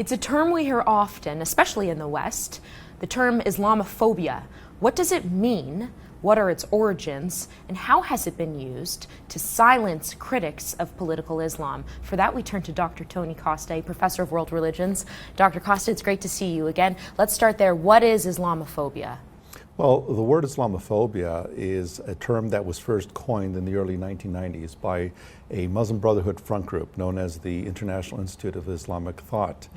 It's a term we hear often, especially in the West, the term Islamophobia. What does it mean? What are its origins? And how has it been used to silence critics of political Islam? For that, we turn to Dr. Tony Costa, a professor of world religions. Dr. Costa, it's great to see you again. Let's start there. What is Islamophobia? Well, the word Islamophobia is a term that was first coined in the early 1990s by a Muslim Brotherhood front group known as the International Institute of Islamic Thought.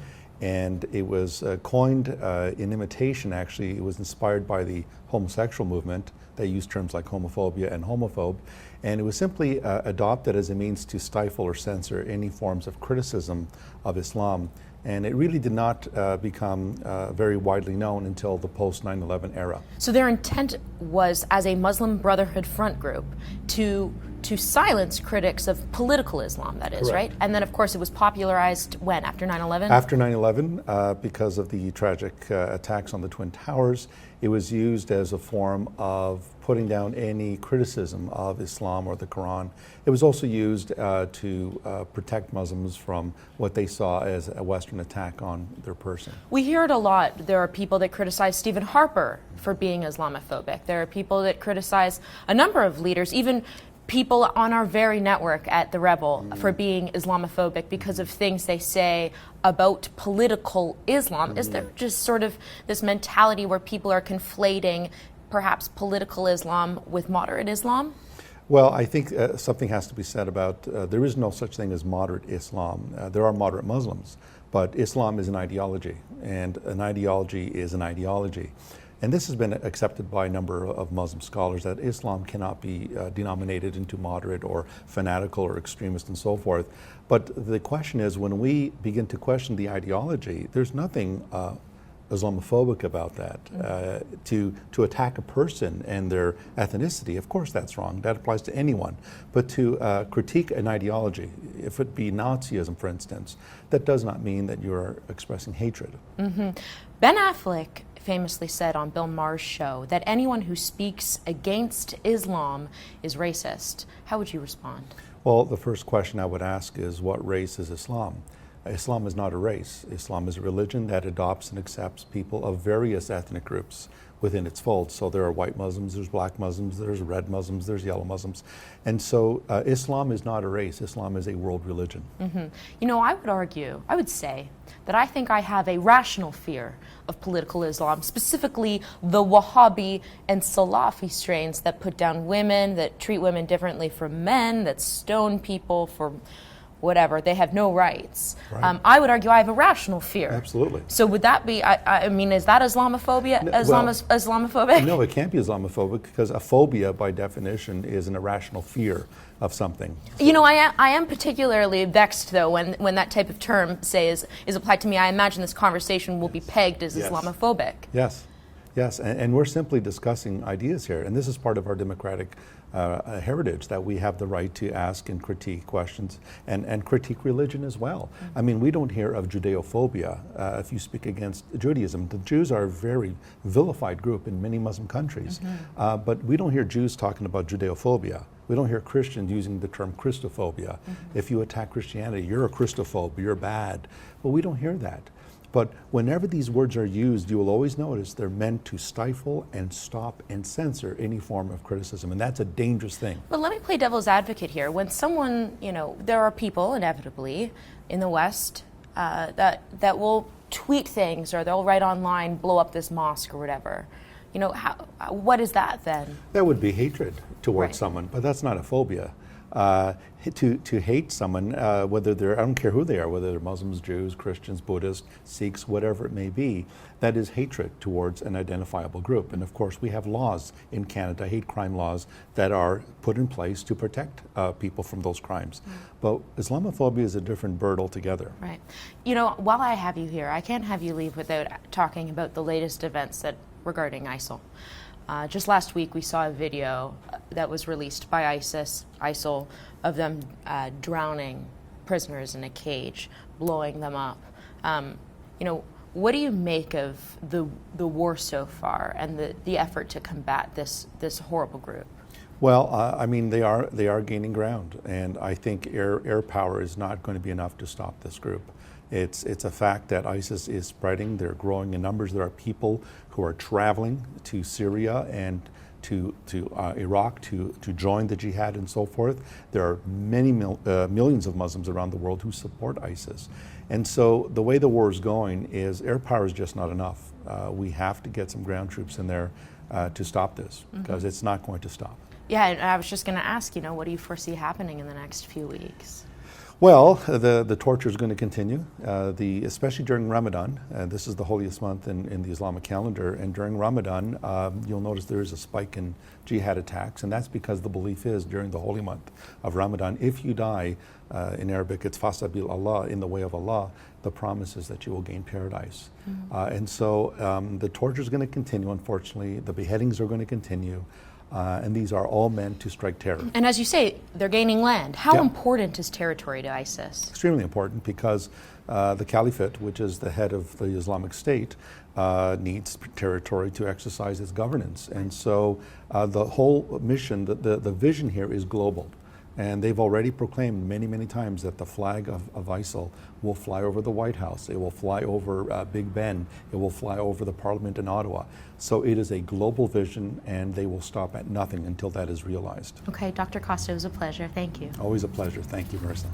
And it was coined in imitation, actually. It was inspired by the homosexual movement. They used terms like homophobia and homophobe. And it was simply adopted as a means to stifle or censor any forms of criticism of Islam. And it really did not become very widely known until the post 9/11 era. So their intent was, as a Muslim Brotherhood front group, to silence critics of political Islam, that is, Correct. right? And then, of course, it was popularized when? After 9/11? After 9/11, because of the tragic attacks on the Twin Towers, it was used as a form of putting down any criticism of Islam or the Quran. It was also used to protect Muslims from what they saw as a Western attack on their person. We hear it a lot. There are people that criticize Stephen Harper for being Islamophobic. There are people that criticize a number of leaders, even people on our very network at The Rebel, for being Islamophobic because of things they say about political Islam. Is there just sort of this mentality where people are conflating perhaps political Islam with moderate Islam? Well, I think something has to be said about there is no such thing as moderate Islam. There are moderate Muslims, but Islam is an ideology, and an ideology is an ideology. And this has been accepted by a number of Muslim scholars that Islam cannot be denominated into moderate or fanatical or extremist and so forth. But the question is, when we begin to question the ideology, there's nothing Islamophobic about that. To attack a person and their ethnicity, of course that's wrong. That applies to anyone. But to critique an ideology, if it be Nazism, for instance, that does not mean that you're expressing hatred. Ben Affleck famously said on Bill Maher's show that anyone who speaks against Islam is racist. How would you respond? Well, the first question I would ask is, what race is Islam? Islam is not a race. Islam is a religion that adopts and accepts people of various ethnic groups within its fold. So there are white Muslims, there's black Muslims, there's red Muslims, there's yellow Muslims. And so Islam is not a race. Islam is a world religion. You know, I would say that I think I have a rational fear of political Islam, specifically the Wahhabi and Salafi strains that put down women, that treat women differently from men, that stone people for whatever, they have no rights. Right. I would argue I have a rational fear. Absolutely. So would that be, I mean, is that Islamophobia? Islamophobic? No, it can't be Islamophobic because a phobia by definition is an irrational fear of something. You know, I am particularly vexed though when that type of term, say, is applied to me. I imagine this conversation will be pegged as Islamophobic. Yes, and we're simply discussing ideas here, and this is part of our democratic heritage, that we have the right to ask and critique questions and critique religion as well. I mean, we don't hear of Judeophobia if you speak against Judaism. The Jews are a very vilified group in many Muslim countries, but we don't hear Jews talking about Judeophobia. We don't hear Christians using the term Christophobia. If you attack Christianity, you're a Christophobe, you're bad. Well, we don't hear that. But whenever these words are used, you will always notice they're meant to stifle and stop and censor any form of criticism, and that's a dangerous thing. But let me play devil's advocate here. When someone, you know, there are people inevitably in the West that will tweet things, or they'll write online, blow up this mosque or whatever. You know, what is that then? That would be hatred towards Right. someone, but that's not a phobia. To hate someone, whether they're, I don't care who they are, whether they're Muslims, Jews, Christians, Buddhists, Sikhs, whatever it may be, that is hatred towards an identifiable group. And of course, we have laws in Canada, hate crime laws, that are put in place to protect people from those crimes. But Islamophobia is a different bird altogether. Right. You know, while I have you here, I can't have you leave without talking about the latest events regarding ISIL. Just last week, we saw a video that was released by ISIL, of them drowning prisoners in a cage, blowing them up. You know, what do you make of the war so far and the effort to combat this horrible group? Well, I mean, they are gaining ground, and I think air power is not going to be enough to stop this group. It's a fact that ISIS is spreading. They're growing in numbers. There are people who are traveling to Syria and to Iraq to join the jihad and so forth. There are many millions of Muslims around the world who support ISIS. And so the way the war is going is air power is just not enough. We have to get some ground troops in there to stop this, because it's not going to stop. Yeah, and I was just going to ask, what do you foresee happening in the next few weeks? Well, the torture is going to continue, especially during Ramadan. This is the holiest month in the Islamic calendar, and during Ramadan, you'll notice there is a spike in jihad attacks, and that's because the belief is during the holy month of Ramadan, if you die, in Arabic it's fasabil Allah, in the way of Allah, the promise is that you will gain paradise. And so the torture is going to continue, unfortunately. The beheadings are going to continue. And these are all meant to strike terror. And as you say, they're gaining land. How important is territory to ISIS? Extremely important, because the Caliphate, which is the head of the Islamic State, needs territory to exercise its governance. And so the whole mission, the vision here is global. And they've already proclaimed many, many times that the flag of ISIL will fly over the White House, it will fly over Big Ben, it will fly over the Parliament in Ottawa. So it is a global vision, and they will stop at nothing until that is realized. Okay, Dr. Costa, it was a pleasure. Thank you. Always a pleasure. Thank you, Marissa.